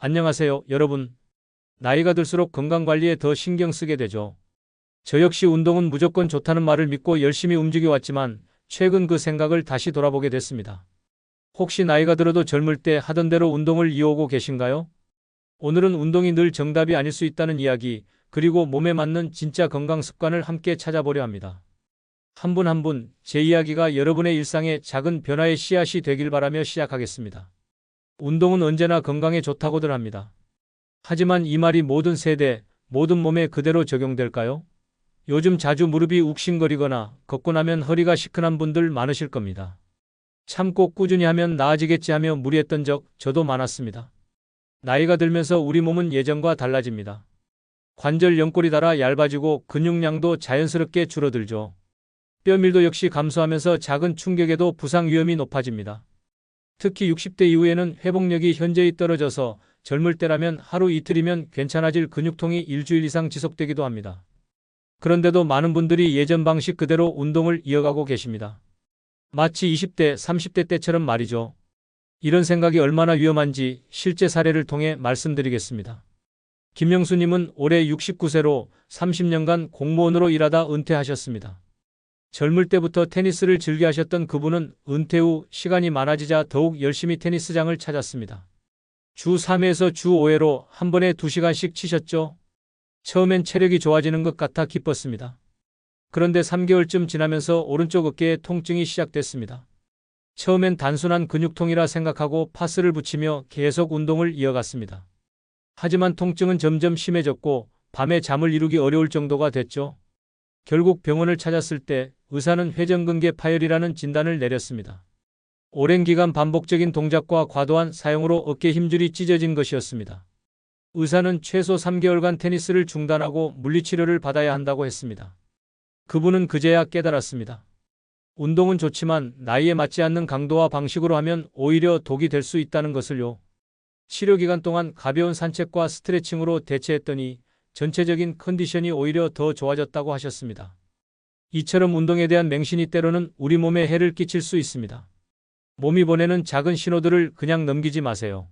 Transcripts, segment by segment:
안녕하세요, 여러분. 나이가 들수록 건강관리에 더 신경 쓰게 되죠. 저 역시 운동은 무조건 좋다는 말을 믿고 열심히 움직여 왔지만 최근 그 생각을 다시 돌아보게 됐습니다. 혹시 나이가 들어도 젊을 때 하던 대로 운동을 이어오고 계신가요? 오늘은 운동이 늘 정답이 아닐 수 있다는 이야기, 그리고 몸에 맞는 진짜 건강 습관을 함께 찾아보려 합니다. 한 분 한 분 제 이야기가 여러분의 일상에 작은 변화의 씨앗이 되길 바라며 시작하겠습니다. 운동은 언제나 건강에 좋다고들 합니다. 하지만 이 말이 모든 세대, 모든 몸에 그대로 적용될까요? 요즘 자주 무릎이 욱신거리거나 걷고 나면 허리가 시큰한 분들 많으실 겁니다. 참고 꾸준히 하면 나아지겠지 하며 무리했던 적 저도 많았습니다. 나이가 들면서 우리 몸은 예전과 달라집니다. 관절 연골이 닳아 얇아지고 근육량도 자연스럽게 줄어들죠. 뼈밀도 역시 감소하면서 작은 충격에도 부상 위험이 높아집니다. 특히 60대 이후에는 회복력이 현저히 떨어져서 젊을 때라면 하루 이틀이면 괜찮아질 근육통이 일주일 이상 지속되기도 합니다. 그런데도 많은 분들이 예전 방식 그대로 운동을 이어가고 계십니다. 마치 20대, 30대 때처럼 말이죠. 이런 생각이 얼마나 위험한지 실제 사례를 통해 말씀드리겠습니다. 김영수님은 올해 69세로 30년간 공무원으로 일하다 은퇴하셨습니다. 젊을 때부터 테니스를 즐겨 하셨던 그분은 은퇴 후 시간이 많아지자 더욱 열심히 테니스장을 찾았습니다. 주 3회에서 주 5회로 한 번에 2시간씩 치셨죠. 처음엔 체력이 좋아지는 것 같아 기뻤습니다. 그런데 3개월쯤 지나면서 오른쪽 어깨에 통증이 시작됐습니다. 처음엔 단순한 근육통이라 생각하고 파스를 붙이며 계속 운동을 이어갔습니다. 하지만 통증은 점점 심해졌고 밤에 잠을 이루기 어려울 정도가 됐죠. 결국 병원을 찾았을 때 의사는 회전근개 파열이라는 진단을 내렸습니다. 오랜 기간 반복적인 동작과 과도한 사용으로 어깨 힘줄이 찢어진 것이었습니다. 의사는 최소 3개월간 테니스를 중단하고 물리치료를 받아야 한다고 했습니다. 그분은 그제야 깨달았습니다. 운동은 좋지만 나이에 맞지 않는 강도와 방식으로 하면 오히려 독이 될 수 있다는 것을요. 치료 기간 동안 가벼운 산책과 스트레칭으로 대체했더니 전체적인 컨디션이 오히려 더 좋아졌다고 하셨습니다. 이처럼 운동에 대한 맹신이 때로는 우리 몸에 해를 끼칠 수 있습니다. 몸이 보내는 작은 신호들을 그냥 넘기지 마세요.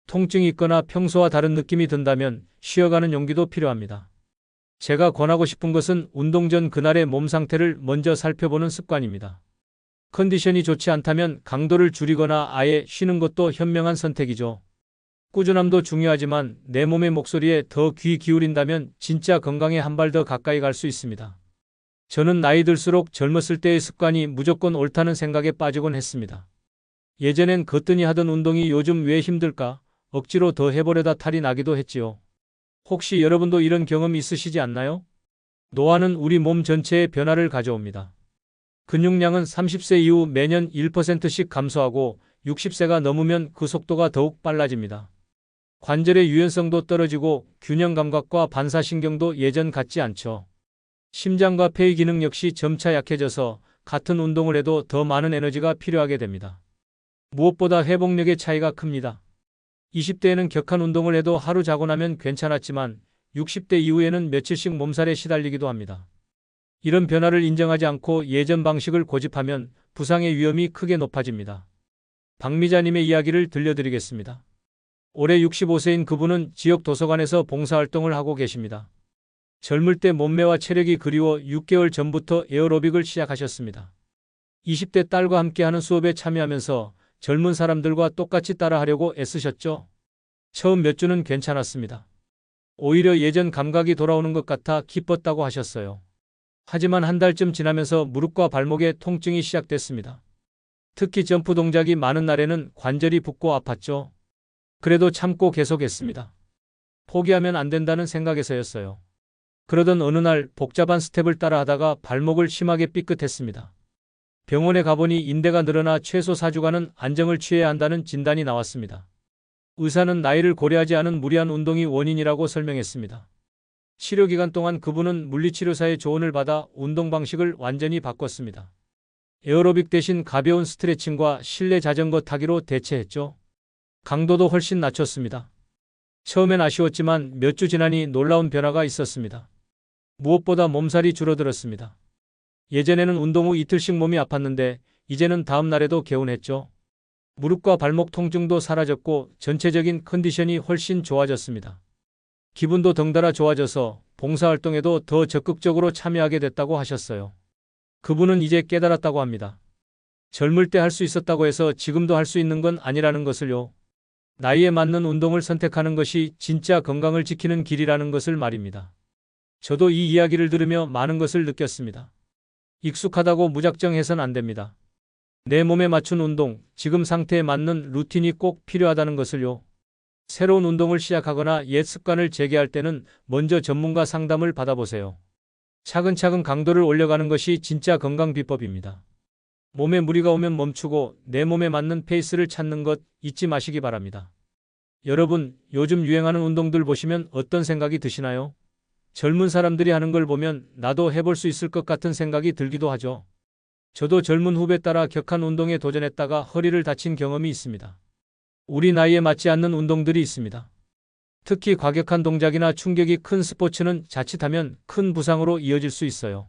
통증이 있거나 평소와 다른 느낌이 든다면 쉬어가는 용기도 필요합니다. 제가 권하고 싶은 것은 운동 전 그날의 몸 상태를 먼저 살펴보는 습관입니다. 컨디션이 좋지 않다면 강도를 줄이거나 아예 쉬는 것도 현명한 선택이죠. 꾸준함도 중요하지만 내 몸의 목소리에 더 귀 기울인다면 진짜 건강에 한 발 더 가까이 갈 수 있습니다. 저는 나이 들수록 젊었을 때의 습관이 무조건 옳다는 생각에 빠지곤 했습니다. 예전엔 거뜬히 하던 운동이 요즘 왜 힘들까? 억지로 더 해보려다 탈이 나기도 했지요. 혹시 여러분도 이런 경험 있으시지 않나요? 노화는 우리 몸 전체에 변화를 가져옵니다. 근육량은 30세 이후 매년 1%씩 감소하고 60세가 넘으면 그 속도가 더욱 빨라집니다. 관절의 유연성도 떨어지고 균형 감각과 반사신경도 예전 같지 않죠. 심장과 폐의 기능 역시 점차 약해져서 같은 운동을 해도 더 많은 에너지가 필요하게 됩니다. 무엇보다 회복력의 차이가 큽니다. 20대에는 격한 운동을 해도 하루 자고 나면 괜찮았지만 60대 이후에는 며칠씩 몸살에 시달리기도 합니다. 이런 변화를 인정하지 않고 예전 방식을 고집하면 부상의 위험이 크게 높아집니다. 박미자님의 이야기를 들려드리겠습니다. 올해 65세인 그분은 지역 도서관에서 봉사활동을 하고 계십니다. 젊을 때 몸매와 체력이 그리워 6개월 전부터 에어로빅을 시작하셨습니다. 20대 딸과 함께하는 수업에 참여하면서 젊은 사람들과 똑같이 따라하려고 애쓰셨죠. 처음 몇 주는 괜찮았습니다. 오히려 예전 감각이 돌아오는 것 같아 기뻤다고 하셨어요. 하지만 한 달쯤 지나면서 무릎과 발목에 통증이 시작됐습니다. 특히 점프 동작이 많은 날에는 관절이 붓고 아팠죠. 그래도 참고 계속했습니다. 포기하면 안 된다는 생각에서였어요. 그러던 어느 날 복잡한 스텝을 따라하다가 발목을 심하게 삐끗했습니다. 병원에 가보니 인대가 늘어나 최소 4주간은 안정을 취해야 한다는 진단이 나왔습니다. 의사는 나이를 고려하지 않은 무리한 운동이 원인이라고 설명했습니다. 치료 기간 동안 그분은 물리치료사의 조언을 받아 운동 방식을 완전히 바꿨습니다. 에어로빅 대신 가벼운 스트레칭과 실내 자전거 타기로 대체했죠. 강도도 훨씬 낮췄습니다. 처음엔 아쉬웠지만 몇 주 지나니 놀라운 변화가 있었습니다. 무엇보다 몸살이 줄어들었습니다. 예전에는 운동 후 이틀씩 몸이 아팠는데 이제는 다음 날에도 개운했죠. 무릎과 발목 통증도 사라졌고 전체적인 컨디션이 훨씬 좋아졌습니다. 기분도 덩달아 좋아져서 봉사활동에도 더 적극적으로 참여하게 됐다고 하셨어요. 그분은 이제 깨달았다고 합니다. 젊을 때 할 수 있었다고 해서 지금도 할 수 있는 건 아니라는 것을요. 나이에 맞는 운동을 선택하는 것이 진짜 건강을 지키는 길이라는 것을 말입니다. 저도 이 이야기를 들으며 많은 것을 느꼈습니다. 익숙하다고 무작정 해선 안 됩니다. 내 몸에 맞춘 운동, 지금 상태에 맞는 루틴이 꼭 필요하다는 것을요. 새로운 운동을 시작하거나 옛 습관을 재개할 때는 먼저 전문가 상담을 받아보세요. 차근차근 강도를 올려가는 것이 진짜 건강 비법입니다. 몸에 무리가 오면 멈추고 내 몸에 맞는 페이스를 찾는 것 잊지 마시기 바랍니다. 여러분, 요즘 유행하는 운동들 보시면 어떤 생각이 드시나요? 젊은 사람들이 하는 걸 보면 나도 해볼 수 있을 것 같은 생각이 들기도 하죠. 저도 젊은 후배 따라 격한 운동에 도전했다가 허리를 다친 경험이 있습니다. 우리 나이에 맞지 않는 운동들이 있습니다. 특히 과격한 동작이나 충격이 큰 스포츠는 자칫하면 큰 부상으로 이어질 수 있어요.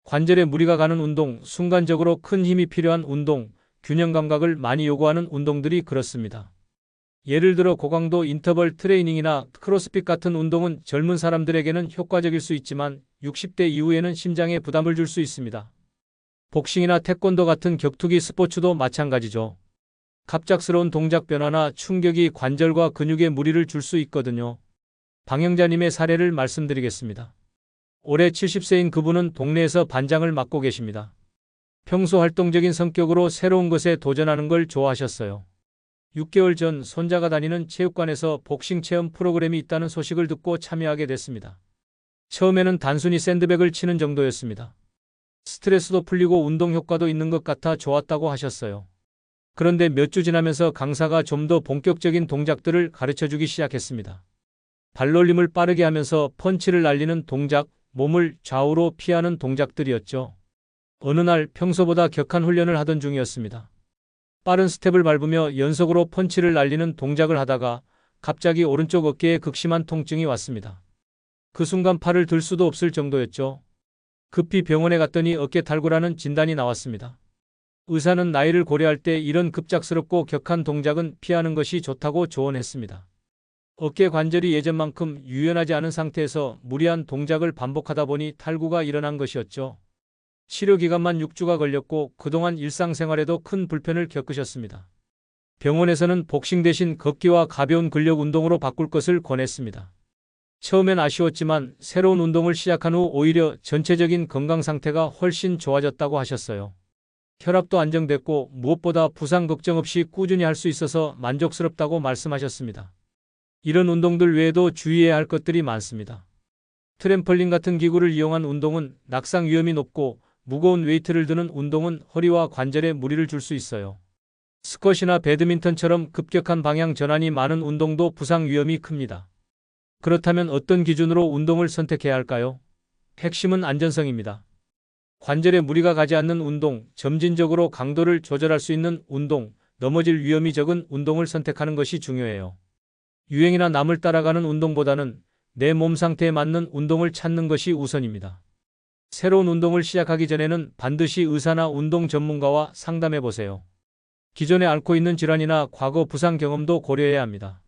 관절에 무리가 가는 운동, 순간적으로 큰 힘이 필요한 운동, 균형 감각을 많이 요구하는 운동들이 그렇습니다. 예를 들어 고강도 인터벌 트레이닝이나 크로스핏 같은 운동은 젊은 사람들에게는 효과적일 수 있지만 60대 이후에는 심장에 부담을 줄 수 있습니다. 복싱이나 태권도 같은 격투기 스포츠도 마찬가지죠. 갑작스러운 동작 변화나 충격이 관절과 근육에 무리를 줄 수 있거든요. 방영자님의 사례를 말씀드리겠습니다. 올해 70세인 그분은 동네에서 반장을 맡고 계십니다. 평소 활동적인 성격으로 새로운 것에 도전하는 걸 좋아하셨어요. 6개월 전 손자가 다니는 체육관에서 복싱 체험 프로그램이 있다는 소식을 듣고 참여하게 됐습니다. 처음에는 단순히 샌드백을 치는 정도였습니다. 스트레스도 풀리고 운동 효과도 있는 것 같아 좋았다고 하셨어요. 그런데 몇 주 지나면서 강사가 좀 더 본격적인 동작들을 가르쳐주기 시작했습니다. 발놀림을 빠르게 하면서 펀치를 날리는 동작, 몸을 좌우로 피하는 동작들이었죠. 어느 날 평소보다 격한 훈련을 하던 중이었습니다. 빠른 스텝을 밟으며 연속으로 펀치를 날리는 동작을 하다가 갑자기 오른쪽 어깨에 극심한 통증이 왔습니다. 그 순간 팔을 들 수도 없을 정도였죠. 급히 병원에 갔더니 어깨 탈구라는 진단이 나왔습니다. 의사는 나이를 고려할 때 이런 급작스럽고 격한 동작은 피하는 것이 좋다고 조언했습니다. 어깨 관절이 예전만큼 유연하지 않은 상태에서 무리한 동작을 반복하다 보니 탈구가 일어난 것이었죠. 치료 기간만 6주가 걸렸고 그동안 일상생활에도 큰 불편을 겪으셨습니다. 병원에서는 복싱 대신 걷기와 가벼운 근력 운동으로 바꿀 것을 권했습니다. 처음엔 아쉬웠지만 새로운 운동을 시작한 후 오히려 전체적인 건강 상태가 훨씬 좋아졌다고 하셨어요. 혈압도 안정됐고 무엇보다 부상 걱정 없이 꾸준히 할 수 있어서 만족스럽다고 말씀하셨습니다. 이런 운동들 외에도 주의해야 할 것들이 많습니다. 트램펄린 같은 기구를 이용한 운동은 낙상 위험이 높고 무거운 웨이트를 드는 운동은 허리와 관절에 무리를 줄 수 있어요. 스쿼시나 배드민턴처럼 급격한 방향 전환이 많은 운동도 부상 위험이 큽니다. 그렇다면 어떤 기준으로 운동을 선택해야 할까요? 핵심은 안전성입니다. 관절에 무리가 가지 않는 운동, 점진적으로 강도를 조절할 수 있는 운동, 넘어질 위험이 적은 운동을 선택하는 것이 중요해요. 유행이나 남을 따라가는 운동보다는 내 몸 상태에 맞는 운동을 찾는 것이 우선입니다. 새로운 운동을 시작하기 전에는 반드시 의사나 운동 전문가와 상담해 보세요. 기존에 앓고 있는 질환이나 과거 부상 경험도 고려해야 합니다.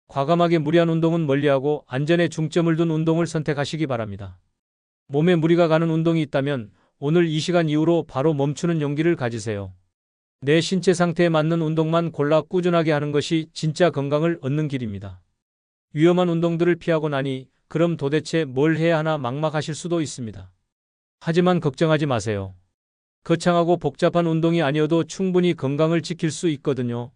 과감하게 무리한 운동은 멀리하고 안전에 중점을 둔 운동을 선택하시기 바랍니다. 몸에 무리가 가는 운동이 있다면 오늘 이 시간 이후로 바로 멈추는 용기를 가지세요. 내 신체 상태에 맞는 운동만 골라 꾸준하게 하는 것이 진짜 건강을 얻는 길입니다. 위험한 운동들을 피하고 나니 그럼 도대체 뭘 해야 하나 막막하실 수도 있습니다. 하지만 걱정하지 마세요. 거창하고 복잡한 운동이 아니어도 충분히 건강을 지킬 수 있거든요.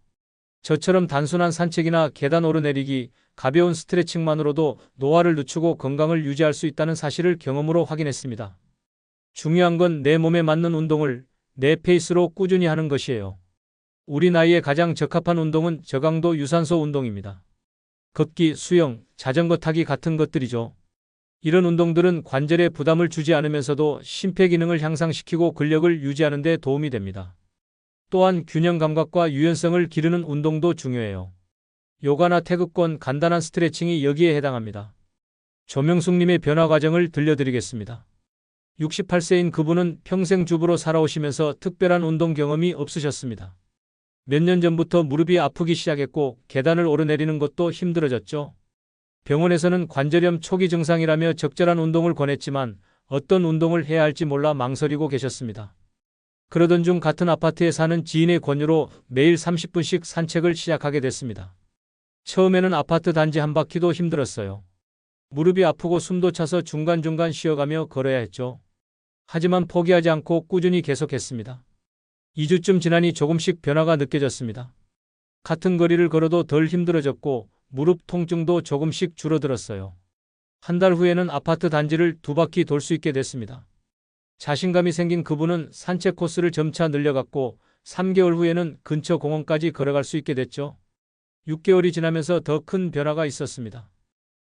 저처럼 단순한 산책이나 계단 오르내리기, 가벼운 스트레칭만으로도 노화를 늦추고 건강을 유지할 수 있다는 사실을 경험으로 확인했습니다. 중요한 건 내 몸에 맞는 운동을 내 페이스로 꾸준히 하는 것이에요. 우리 나이에 가장 적합한 운동은 저강도 유산소 운동입니다. 걷기, 수영, 자전거 타기 같은 것들이죠. 이런 운동들은 관절에 부담을 주지 않으면서도 심폐기능을 향상시키고 근력을 유지하는 데 도움이 됩니다. 또한 균형 감각과 유연성을 기르는 운동도 중요해요. 요가나 태극권, 간단한 스트레칭이 여기에 해당합니다. 조명숙님의 변화 과정을 들려드리겠습니다. 68세인 그분은 평생 주부로 살아오시면서 특별한 운동 경험이 없으셨습니다. 몇 년 전부터 무릎이 아프기 시작했고 계단을 오르내리는 것도 힘들어졌죠. 병원에서는 관절염 초기 증상이라며 적절한 운동을 권했지만 어떤 운동을 해야 할지 몰라 망설이고 계셨습니다. 그러던 중 같은 아파트에 사는 지인의 권유로 매일 30분씩 산책을 시작하게 됐습니다. 처음에는 아파트 단지 한 바퀴도 힘들었어요. 무릎이 아프고 숨도 차서 중간중간 쉬어가며 걸어야 했죠. 하지만 포기하지 않고 꾸준히 계속했습니다. 2주쯤 지나니 조금씩 변화가 느껴졌습니다. 같은 거리를 걸어도 덜 힘들어졌고 무릎 통증도 조금씩 줄어들었어요. 한 달 후에는 아파트 단지를 2바퀴 돌 수 있게 됐습니다. 자신감이 생긴 그분은 산책 코스를 점차 늘려갔고 3개월 후에는 근처 공원까지 걸어갈 수 있게 됐죠. 6개월이 지나면서 더 큰 변화가 있었습니다.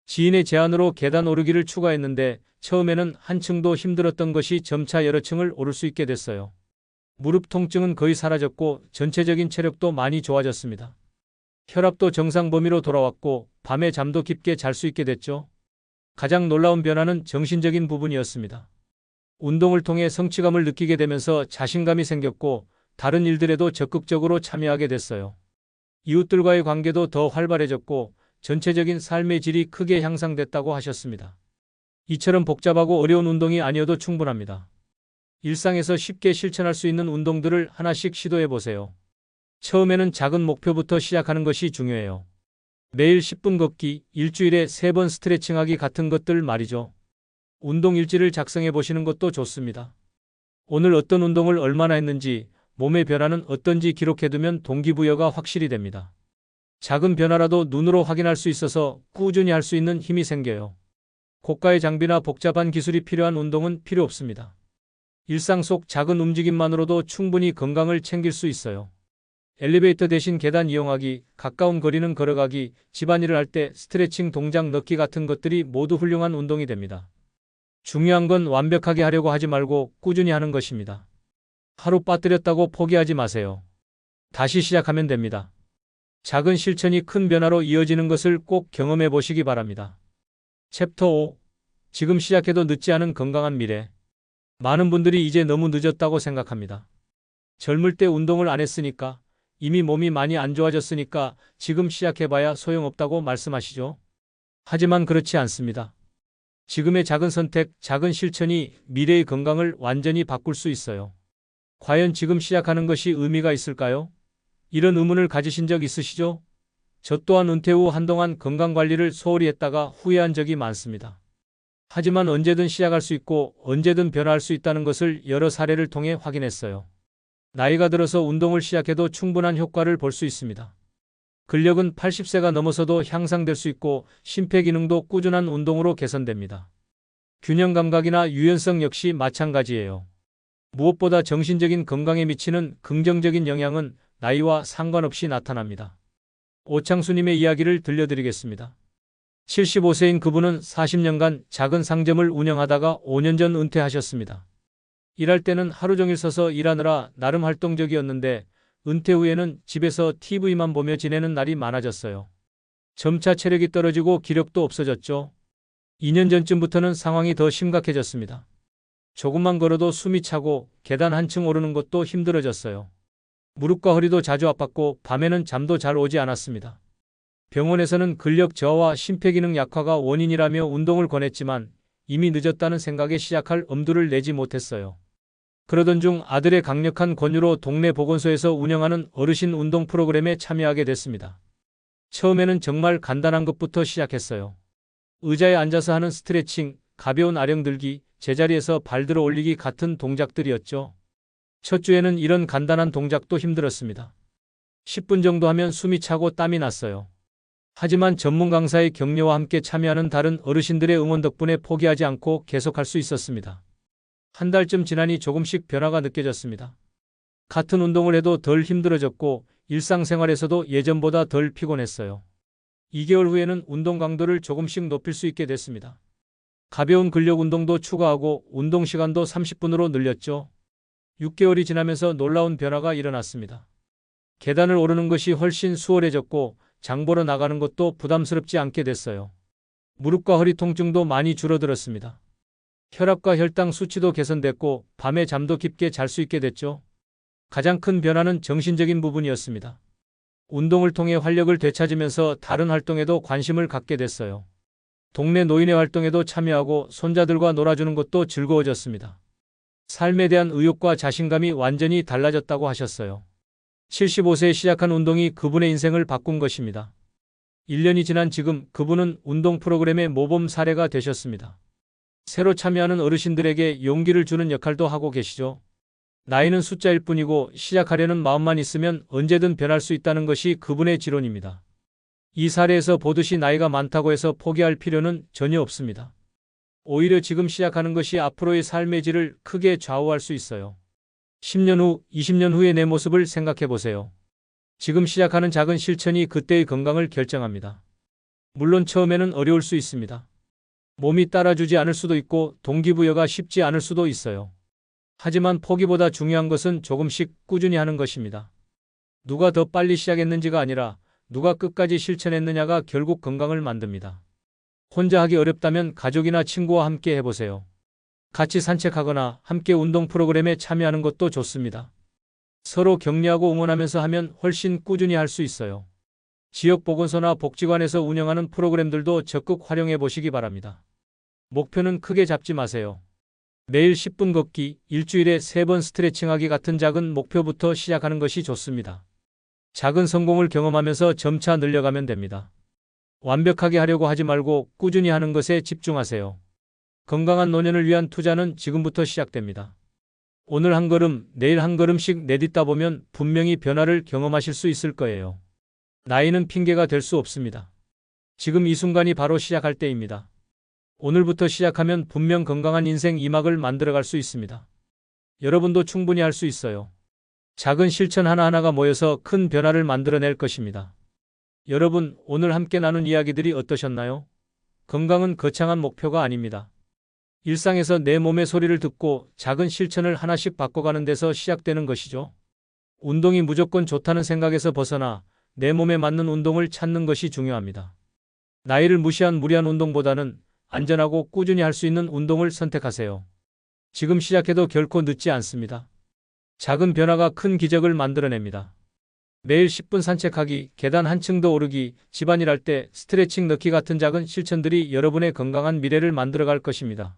지인의 제안으로 계단 오르기를 추가했는데 처음에는 한 층도 힘들었던 것이 점차 여러 층을 오를 수 있게 됐어요. 무릎 통증은 거의 사라졌고 전체적인 체력도 많이 좋아졌습니다. 혈압도 정상 범위로 돌아왔고 밤에 잠도 깊게 잘 수 있게 됐죠. 가장 놀라운 변화는 정신적인 부분이었습니다. 운동을 통해 성취감을 느끼게 되면서 자신감이 생겼고 다른 일들에도 적극적으로 참여하게 됐어요. 이웃들과의 관계도 더 활발해졌고 전체적인 삶의 질이 크게 향상됐다고 하셨습니다. 이처럼 복잡하고 어려운 운동이 아니어도 충분합니다. 일상에서 쉽게 실천할 수 있는 운동들을 하나씩 시도해 보세요. 처음에는 작은 목표부터 시작하는 것이 중요해요. 매일 10분 걷기, 일주일에 3번 스트레칭하기 같은 것들 말이죠. 운동 일지를 작성해 보시는 것도 좋습니다. 오늘 어떤 운동을 얼마나 했는지, 몸의 변화는 어떤지 기록해두면 동기부여가 확실히 됩니다. 작은 변화라도 눈으로 확인할 수 있어서 꾸준히 할 수 있는 힘이 생겨요. 고가의 장비나 복잡한 기술이 필요한 운동은 필요 없습니다. 일상 속 작은 움직임만으로도 충분히 건강을 챙길 수 있어요. 엘리베이터 대신 계단 이용하기, 가까운 거리는 걸어가기, 집안일을 할 때 스트레칭 동작 넣기 같은 것들이 모두 훌륭한 운동이 됩니다. 중요한 건 완벽하게 하려고 하지 말고 꾸준히 하는 것입니다. 하루 빠뜨렸다고 포기하지 마세요. 다시 시작하면 됩니다. 작은 실천이 큰 변화로 이어지는 것을 꼭 경험해 보시기 바랍니다. 챕터 5. 지금 시작해도 늦지 않은 건강한 미래. 많은 분들이 이제 너무 늦었다고 생각합니다. 젊을 때 운동을 안 했으니까, 이미 몸이 많이 안 좋아졌으니까 지금 시작해봐야 소용없다고 말씀하시죠. 하지만 그렇지 않습니다. 지금의 작은 선택, 작은 실천이 미래의 건강을 완전히 바꿀 수 있어요. 과연 지금 시작하는 것이 의미가 있을까요? 이런 의문을 가지신 적 있으시죠? 저 또한 은퇴 후 한동안 건강관리를 소홀히 했다가 후회한 적이 많습니다. 하지만 언제든 시작할 수 있고 언제든 변화할 수 있다는 것을 여러 사례를 통해 확인했어요. 나이가 들어서 운동을 시작해도 충분한 효과를 볼 수 있습니다. 근력은 80세가 넘어서도 향상될 수 있고 심폐기능도 꾸준한 운동으로 개선됩니다. 균형 감각이나 유연성 역시 마찬가지예요. 무엇보다 정신적인 건강에 미치는 긍정적인 영향은 나이와 상관없이 나타납니다. 오창수님의 이야기를 들려드리겠습니다. 75세인 그분은 40년간 작은 상점을 운영하다가 5년 전 은퇴하셨습니다. 일할 때는 하루 종일 서서 일하느라 나름 활동적이었는데 은퇴 후에는 집에서 TV만 보며 지내는 날이 많아졌어요. 점차 체력이 떨어지고 기력도 없어졌죠. 2년 전쯤부터는 상황이 더 심각해졌습니다. 조금만 걸어도 숨이 차고 계단 한 층 오르는 것도 힘들어졌어요. 무릎과 허리도 자주 아팠고 밤에는 잠도 잘 오지 않았습니다. 병원에서는 근력 저하와 심폐기능 약화가 원인이라며 운동을 권했지만 이미 늦었다는 생각에 시작할 엄두를 내지 못했어요. 그러던 중 아들의 강력한 권유로 동네 보건소에서 운영하는 어르신 운동 프로그램에 참여하게 됐습니다. 처음에는 정말 간단한 것부터 시작했어요. 의자에 앉아서 하는 스트레칭, 가벼운 아령 들기, 제자리에서 발 들어 올리기 같은 동작들이었죠. 첫 주에는 이런 간단한 동작도 힘들었습니다. 10분 정도 하면 숨이 차고 땀이 났어요. 하지만 전문 강사의 격려와 함께 참여하는 다른 어르신들의 응원 덕분에 포기하지 않고 계속할 수 있었습니다. 한 달쯤 지나니 조금씩 변화가 느껴졌습니다. 같은 운동을 해도 덜 힘들어졌고 일상생활에서도 예전보다 덜 피곤했어요. 2개월 후에는 운동 강도를 조금씩 높일 수 있게 됐습니다. 가벼운 근력 운동도 추가하고 운동 시간도 30분으로 늘렸죠. 6개월이 지나면서 놀라운 변화가 일어났습니다. 계단을 오르는 것이 훨씬 수월해졌고 장 보러 나가는 것도 부담스럽지 않게 됐어요. 무릎과 허리 통증도 많이 줄어들었습니다. 혈압과 혈당 수치도 개선됐고 밤에 잠도 깊게 잘 수 있게 됐죠. 가장 큰 변화는 정신적인 부분이었습니다. 운동을 통해 활력을 되찾으면서 다른 활동에도 관심을 갖게 됐어요. 동네 노인회 활동에도 참여하고 손자들과 놀아주는 것도 즐거워졌습니다. 삶에 대한 의욕과 자신감이 완전히 달라졌다고 하셨어요. 75세에 시작한 운동이 그분의 인생을 바꾼 것입니다. 1년이 지난 지금 그분은 운동 프로그램의 모범 사례가 되셨습니다. 새로 참여하는 어르신들에게 용기를 주는 역할도 하고 계시죠. 나이는 숫자일 뿐이고 시작하려는 마음만 있으면 언제든 변할 수 있다는 것이 그분의 지론입니다. 이 사례에서 보듯이 나이가 많다고 해서 포기할 필요는 전혀 없습니다. 오히려 지금 시작하는 것이 앞으로의 삶의 질을 크게 좌우할 수 있어요. 10년 후, 20년 후의 내 모습을 생각해 보세요. 지금 시작하는 작은 실천이 그때의 건강을 결정합니다. 물론 처음에는 어려울 수 있습니다. 몸이 따라주지 않을 수도 있고 동기부여가 쉽지 않을 수도 있어요. 하지만 포기보다 중요한 것은 조금씩 꾸준히 하는 것입니다. 누가 더 빨리 시작했는지가 아니라 누가 끝까지 실천했느냐가 결국 건강을 만듭니다. 혼자 하기 어렵다면 가족이나 친구와 함께 해보세요. 같이 산책하거나 함께 운동 프로그램에 참여하는 것도 좋습니다. 서로 격려하고 응원하면서 하면 훨씬 꾸준히 할 수 있어요. 지역보건소나 복지관에서 운영하는 프로그램들도 적극 활용해 보시기 바랍니다. 목표는 크게 잡지 마세요. 매일 10분 걷기, 일주일에 3번 스트레칭하기 같은 작은 목표부터 시작하는 것이 좋습니다. 작은 성공을 경험하면서 점차 늘려가면 됩니다. 완벽하게 하려고 하지 말고 꾸준히 하는 것에 집중하세요. 건강한 노년을 위한 투자는 지금부터 시작됩니다. 오늘 한 걸음, 내일 한 걸음씩 내딛다 보면 분명히 변화를 경험하실 수 있을 거예요. 나이는 핑계가 될 수 없습니다. 지금 이 순간이 바로 시작할 때입니다. 오늘부터 시작하면 분명 건강한 인생 2막을 만들어갈 수 있습니다. 여러분도 충분히 할 수 있어요. 작은 실천 하나하나가 모여서 큰 변화를 만들어낼 것입니다. 여러분, 오늘 함께 나눈 이야기들이 어떠셨나요? 건강은 거창한 목표가 아닙니다. 일상에서 내 몸의 소리를 듣고 작은 실천을 하나씩 바꿔가는 데서 시작되는 것이죠. 운동이 무조건 좋다는 생각에서 벗어나 내 몸에 맞는 운동을 찾는 것이 중요합니다. 나이를 무시한 무리한 운동보다는 안전하고 꾸준히 할 수 있는 운동을 선택하세요. 지금 시작해도 결코 늦지 않습니다. 작은 변화가 큰 기적을 만들어냅니다. 매일 10분 산책하기, 계단 한층 더 오르기, 집안일 할 때 스트레칭 넣기 같은 작은 실천들이 여러분의 건강한 미래를 만들어갈 것입니다.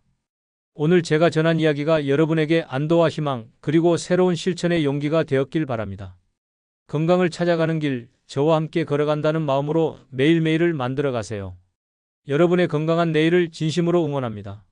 오늘 제가 전한 이야기가 여러분에게 안도와 희망, 그리고 새로운 실천의 용기가 되었길 바랍니다. 건강을 찾아가는 길, 저와 함께 걸어간다는 마음으로 매일매일을 만들어 가세요. 여러분의 건강한 내일을 진심으로 응원합니다.